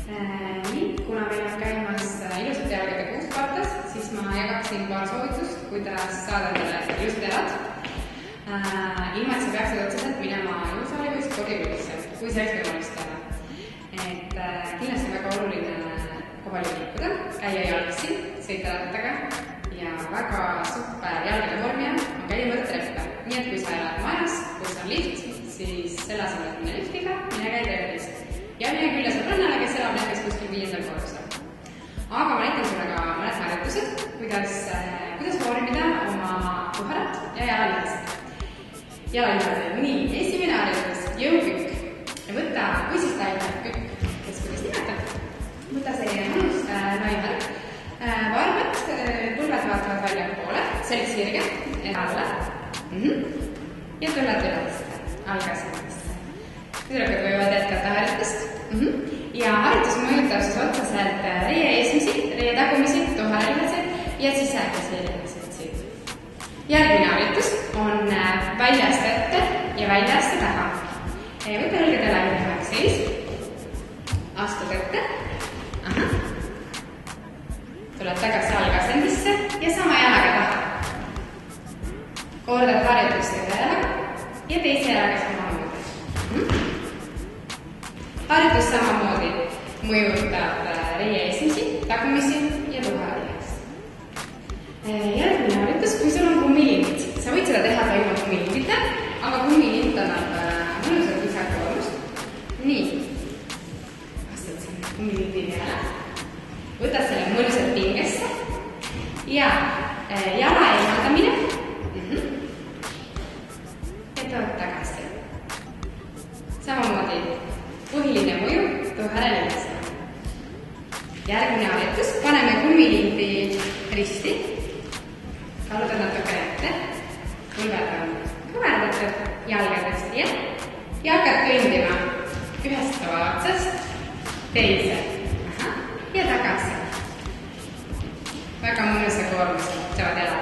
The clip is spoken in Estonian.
Kuna meil on käimas ilusad jalgade kuuspartas, siis ma jagaksin paar soovitust, kuidas saada endale ilusad jalad. Ilma, et sa peaksid otseselt minema jõusaali või spordiklubisse, kui see oleks võimalust teha. Kindlasti on väga oluline ka palju liikuda, käia jalgsi, sõita rattaga ja väga super jalgade vormi on käia mööda treppe. Nii et kui sa elad majas, kus on lift, siis selle asemel mine liftiga, mine käi trepis. Ja mine külla sõbrannale, kes elab näiteks kuskil 5. korrusel. Aga ma näitan sulle ka mõned harjutused, kuidas vormida oma puharat ja jalalihasid. Jalalihasid. Nii, esimene harjutus, jõukükk. Ja võta, või siis taimekükk, kes kuidas nimetab. Võta selline mõnus taimel. Varvad, põlved vaatavad välja poole, selg sirge, alla. Ja tuled üles, algasemast. Tüdrukud võivad jätkata harjutust. Ja harjutus mõjutab siis otseselt reie eesmisi, reie tagumisi, tuhalihased ja sisemisi lihased. Järgmine harjutus on väljast ette ja väljast taha. Võta õlgade läbimeheks seis. Astud ette. Tuled tagasi algasendisse ja sama jalaga taha. Kordad harjutust ühe jalaga ja teise jalaga samamoodi. Harjutus samamoodi mõjutab reie esimesi, tagumisi ja tuhalihast. Järgmine harjutus, kui sul on kummilint. Sa võid seda teha ka ilma kummilintita, aga kummilint annab mõnusat lisakoormust. Nii. Astud sinna kummilintini ära. Võta selle mõnusat pingesse ja jala eemaldamine. Ja tood tagasi. Samamoodi põhiline mõju tuhale lihasele. Järgmine harjutus, paneme kummilinti risti. Kallutad natuke ette. Põlved on kõverdatud, jalgad hästi ja hakkad kõndima ühest otsast teise. Ja tagasi. Väga mõnusa koormusega saavad jalad.